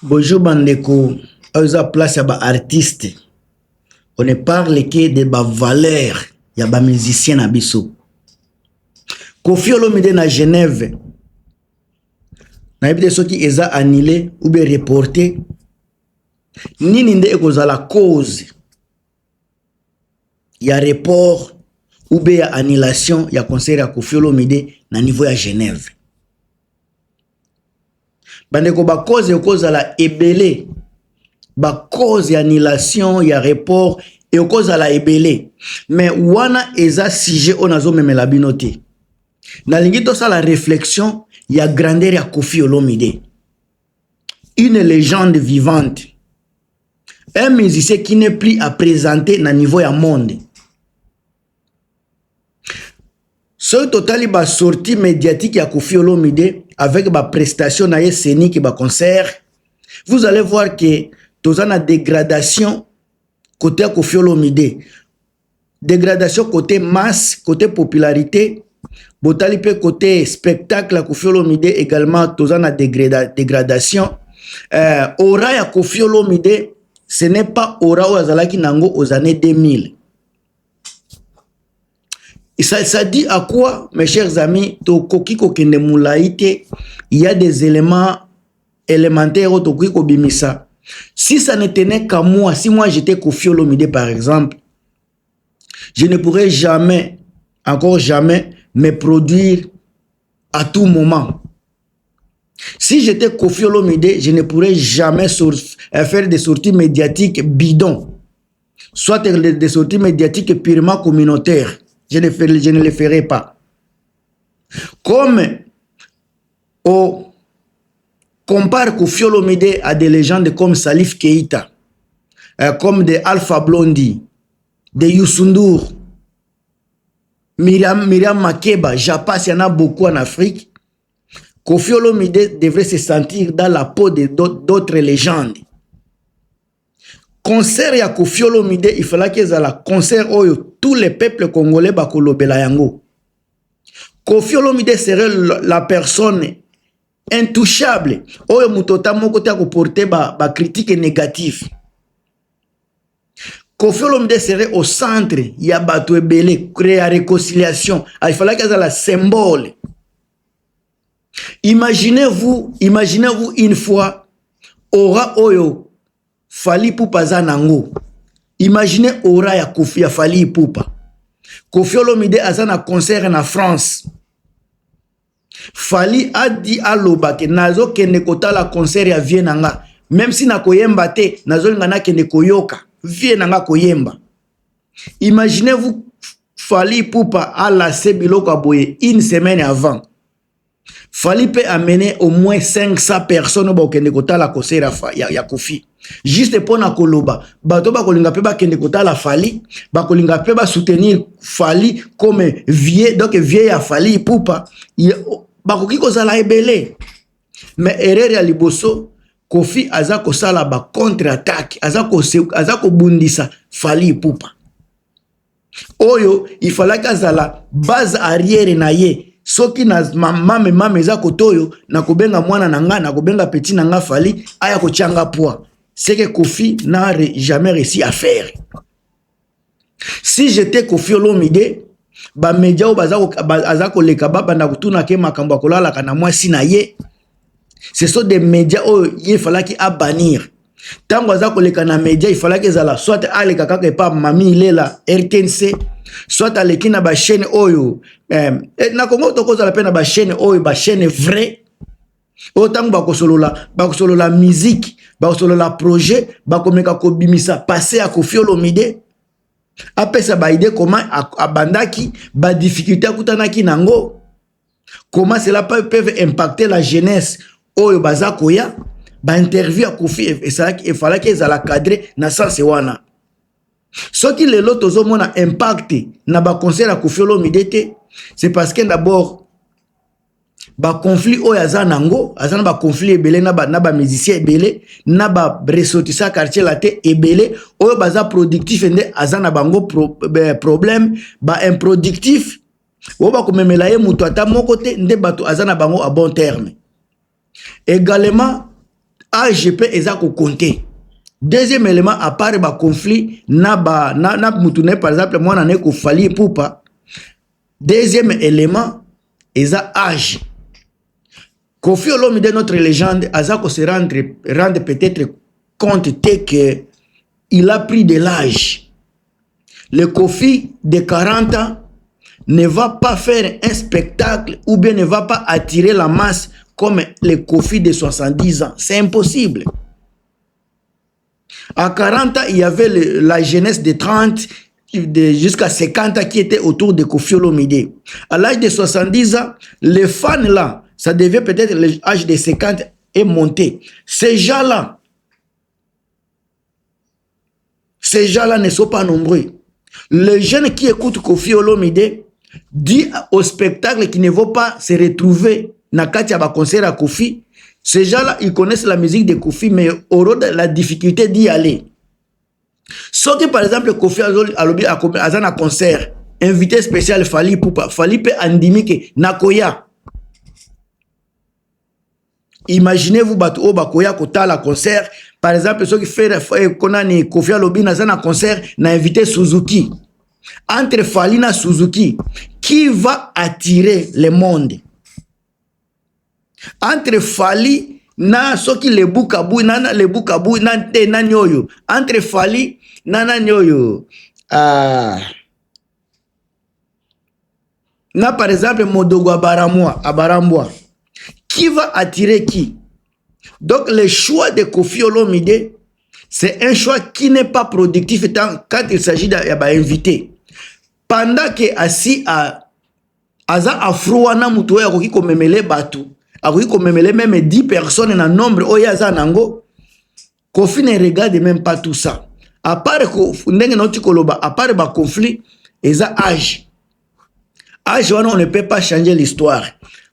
Bonjour Bandeko, à place à artiste. On ne parle que de valeurs, il y a musiciens à Bissau. Kofi Olomide na Genève. Na ebite soki eza annulé ou bien reporté. Nini nde ekoza la cause. Il y a report ou bien annulation, il y a concert à Kofi Olomide na niveau à Genève. Bandeko ba cause la ebele. Ba cause annulation, il y a report et cause la ebele. Mais wana eza sujet on azo memela binote. Na lingi to ça la réflexion, il y a grandeur à Kofi Olomide. Une légende vivante. Un musicien qui n'est plus à présenter na niveau ya monde. Ce total ba sortie médiatique ya Kofi Olomide avec ba prestation na scénique ba concert, vous allez voir que toza na dégradation côté Kofi Olomide. Dégradation côté masse, côté popularité, botali pe côté spectacle à Kofi Olomide également toza na dégradation. Aura ya Kofi Olomide, ce n'est pas aura ou azalaki nango aux années 2000. Et ça dit à quoi, mes chers amis, il y a des éléments élémentaires au bimisa. Si ça ne tenait qu'à moi, si moi j'étais Kofi Olomide par exemple, je ne pourrais jamais, encore jamais, me produire à tout moment. Si j'étais Kofi Olomide, je ne pourrais jamais faire des sorties médiatiques bidons, soit des sorties médiatiques purement communautaires. Je ne le ferai pas. Comme on compare Kofi Olomide à des légendes comme Salif Keita, comme des Alpha Blondy, des Youssou N'Dour, Myriam Makeba, Japas, il y en a beaucoup en Afrique. Kofi Olomide devrait se sentir dans la peau d'autres légendes. Concert ya Kofi Olomide, il fallait qu'il y ait un concert où tous les peuples congolais bakolobela yango. Kofi Olomide serait la personne intouchable. Oyo mutota moko te ko porter ba critique négative. Kofi Olomide serait au centre, ya bato ebele, créer la réconciliation. Il fallait qu'il y ait la symbole. Imaginez-vous une fois aura oyo Fally Ipupa zanango. Imaginez aura ya Kofi ya Fally Ipupa. Kofi Olomide azana concert en France. Fally a dit à Loba que nazo kende kotala concert ya Vienanga. Même si na koyemba te, nazo ngana kende koyoka. Vienanga koyemba. Imaginez-vous Fally Ipupa a laissé biloko aboye une semaine avant. Fally peut amener au moins 500 personnes au kende kotala concert ya Kofi. Juste pour na koloba, bato ba kolinga pe ba kende kotala Fally, ba kolinga pe ba soutenir Fally comme vieux, donc vieux ya Fally Ipupa, ba koki kozala ebele. Mais erreur ya liboso, Kofi aza ko sala ba contre-attaque, aza ko bundisa Fally Ipupa. Oyo, il fallait kazala base arrière na ye. Soki na mame eza kotoyo, na kobenga mwana nanga, na kobenga petit nanga Fally, aya ko changa poa. C'est que Kofi n'a jamais réussi à faire. Si j'étais Kofi Olomide, ba media ou bazako lekaba banda kutuna ke makambo akolala kana mwasi na ye. Ce sont des médias où il fallait qu'il a bannir. Tango azako leka na media, il fallait qu'ils ala soit aleka kaka pa mami ilela RTNC, soit aleki na ba chaîne oyo na Congo tokoza la pena ba chaîne oyo ba chaîne vrai. Autant bakosolola musique, bakosolola projet, bakomeka kobimisa passer à Kofi Olomide. Apesa ba idée comment abandaki ba difficulté akutanaki nango. Comment cela peut impacter la jeunesse oyo bazakoya ba interview à Kofi et ça il fallait qu'ils la cadrer na sens wana. Ce qui les lots tozomona impacté na ba concert à Kofi Olomide, c'est parce que d'abord ba conflit o yaza nango azana ba conflit ebele na ba musicien ebele na ba ressortissant quartier la te ebele o baza productif ende azana bango problème ba improductif o ba komemela ye mutu ata moko te nde bato azana bango à bon terme. Également AGP eza ko compter. Deuxième élément, à part le conflit, na mutune par exemple, moi n'en ai ko fali poupa. Deuxième élément, eza âge. Kofi Olomide, notre légende, azako se rendre peut-être compte que il a pris de l'âge. Le Kofi de 40 ans ne va pas faire un spectacle ou bien ne va pas attirer la masse comme le Kofi de 70 ans. C'est impossible. À 40 ans, il y avait la jeunesse de 30 jusqu'à 50 ans qui était autour de Kofi Olomide. À l'âge de 70 ans, les fans là, ça devait peut-être l'âge de 50 et monter. Ces gens-là ne sont pas nombreux. Les jeunes qui écoutent Kofi Olomide disent au spectacle qu'ils ne vont pas se retrouver dans le concert à Kofi. Ces gens-là, ils connaissent la musique de Kofi, mais auront la difficulté d'y aller. Sauf que, par exemple, Kofi a un concert, invité spécial Fali Poupa, Fali peut andimike Nakoya. Imaginez-vous, Bato Bakoya Kota la concert, par exemple, ceux qui font Konani Kofi Alobi dans un concert, n'a invité Suzuki. Entre Fali et Suzuki, qui va attirer le monde? Entre Fali na soki le bukabu nana le bukabu nante na nyoyo entre Fali nana nyoyo na par exemple Modogo Abaramboa qui va attirer qui? Donc le choix de Kofi Olomide c'est un choix qui n'est pas productif quand il s'agit d'inviter. Pendant que assis à aza afroana muto ya koki komemele batu akoki komemele même 10 personnes dans nombre oyo aza nango. Kofi ne regarde même pas tout ça. À part ndenge noti koloba, à part ba conflit eza âge. Âge on ne peut pas changer l'histoire.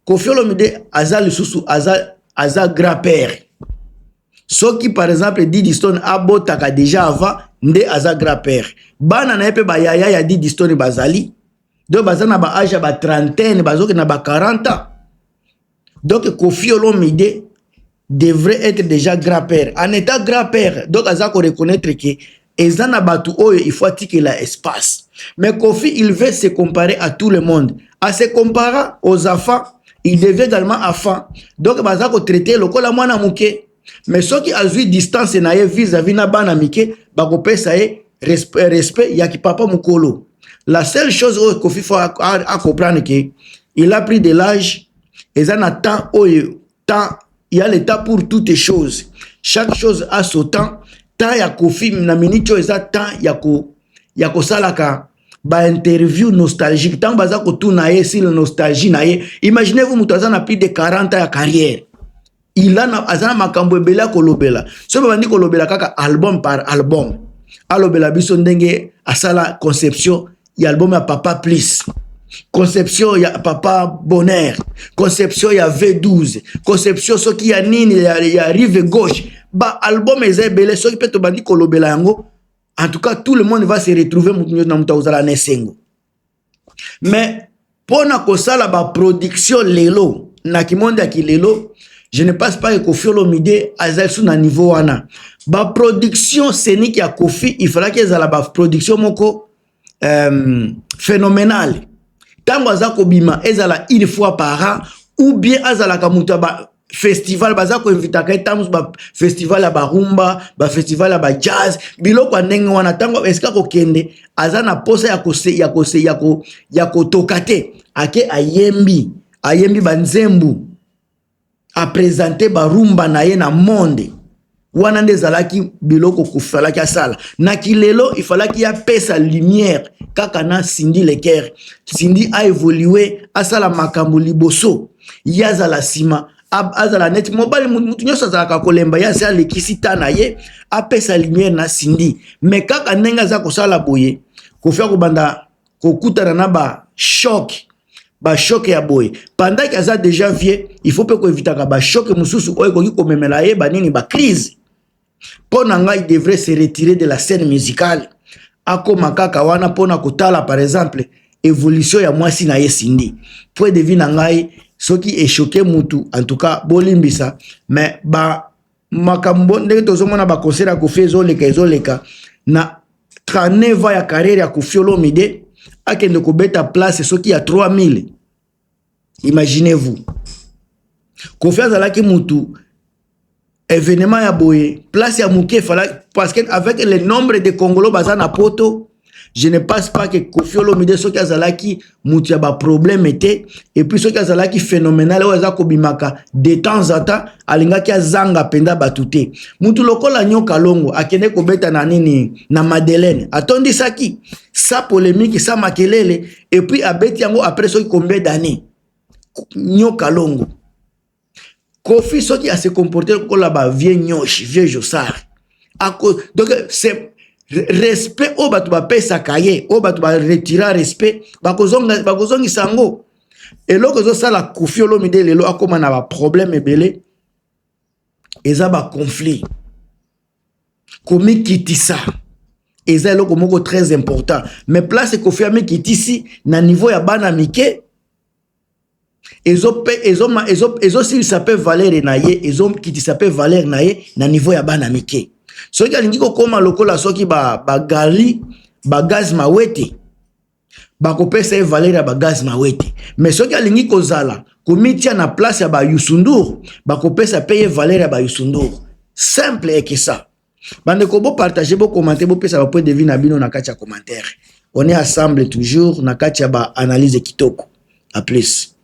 Kofi Olomide aza lisusu aza grand-père. Ceux qui par exemple Didi Stone abotaka déjà avant nde aza grand-père. Bana na pe ba yaya ya Didi Stone bazali. Donc bazana ba âge ba trentaine bazoki na ba 40 ans. Donc Kofi Olomide devrait être déjà grand-père. En état grand-père, donc il faut reconnaître que il faut attirer l'espace. Mais Kofi, il veut se comparer à tout le monde. En se comparant aux enfants, il devient également enfant. Donc il faut traiter le kola mwana muke. Mais ceux qui ont eu distance vis-à-vis na bana mike, bakope ça est respect yaki papa mukolo. La seule chose que Kofi faut à comprendre que il a pris de l'âge. Et ça n'a temps, il y a le temps pour toutes les choses. Chaque chose a son temps. Tant il y a Kofi, na minute il y a temps, il y a salaka ba interview nostalgique. Tant baza ko tout naie si la nostalgie naie. Imaginez-vous mutaza na plus de 40 ans de carrière. Il a azana makambo bela kolobela. So bandi kolobela kaka album par album. Alobela biso ndenge asala conception ya album ya Papa Please. Conception ya Papa Bonheur, conception ya V12, conception ce qui ya nini ya rive gauche, ba album ezebele ce qui peut te bandi kolobela yango. En tout cas tout le monde va se retrouver na mutauzala nesengo. Mais pona kosala ba production lelo na kimonde ki lelo, je ne pense pas que Kofi Olomide azal sous na niveau wana. Ba production seni ki ya Kofi, il fallait que ezala ba production moko phénoménale. Tango azako bima ezala une fois par an ou bien azala kamuta ba festival bazako invita ka tamus ba festival ya ba rumba, ba festival ya ba jazz, biloko ndenge wana tango eska ko kende azana posa ya ko tokate ake ayembi banzembu a présenter ba rumba na ye na monde. Wana nde zalaki biloko kufalaki asala na kilelo il fallait qu'il y a pesa lumière kaka na Cindy Leker. Cindy a évolué asala makambo liboso yazala sima azala net mobile mutu nyoso azala kolemba ya sa lekisita na ye a pesa lumière na Cindy. Mais kaka nenga za ko sala boye ko faire ko banda ko kutana na ba choc ya boye pendant qu'il a déjà vieux il faut pas ko éviter ka ba choc mususu oyo ko komemela ye ba nini ba crise. Ponanga il devrait se retirer de la scène musicale. Ako makaka wana pona kotala par exemple évolution ya mwasi na ye Cindy. Pour deviner ngai ce qui est choqué mutu en tout cas bolimbisa mais ba makambo ndenge tozomona ba concert ya Koffi ezoleka na 39 ans ya carrière ya Koffi Olomide akende kobeta place soki ya 3000. Imaginez-vous. Koffi azalaki mutu événement ya boye place ya muke fala parce que avec le nombre de Congolais baza na poto, je ne pense pas que Koffi Olomide soki azalaki mutu ya ba problème était et puis soki azalaki phénoménal o aza kobimaka de temps en temps alingaki azanga penda batute mutu lokola Nyoka Longo akende kobeta na nini na Madeleine atondi saki sa polémique sa makelele et puis abeti yango après soki combien d'années Nyoka Longo Koffi soki a se comporter comme la vieux nyoshi vieux josar donc c'est respect au batu ba pesa kaye au batu ba retirer respect bakozongi sango et loko zo sala Koffi Olomide lelo akoma na ba problème ebele eza ba conflit komi kitisa eza loko moko très important mais place Koffi ami kitisi na niveau ya bana mike ezo si ça peut valer na ye ezo kitisa peut valer na ye na niveau ya bana mike soki alingi kokoma lokola soki ba gali ba gaz mawete bakopesa ye valeur ya ba gaz mawete mais soki alingi kozala komitia na place ya ba Youssou bakopesa paye valeur ya ba Youssou simple et que ça bande ko bo partager bo commenter bo pesa ba point de vue na bino na kati ya commentaire on est ensemble toujours na kati ya ba analyse kitoko. À plus.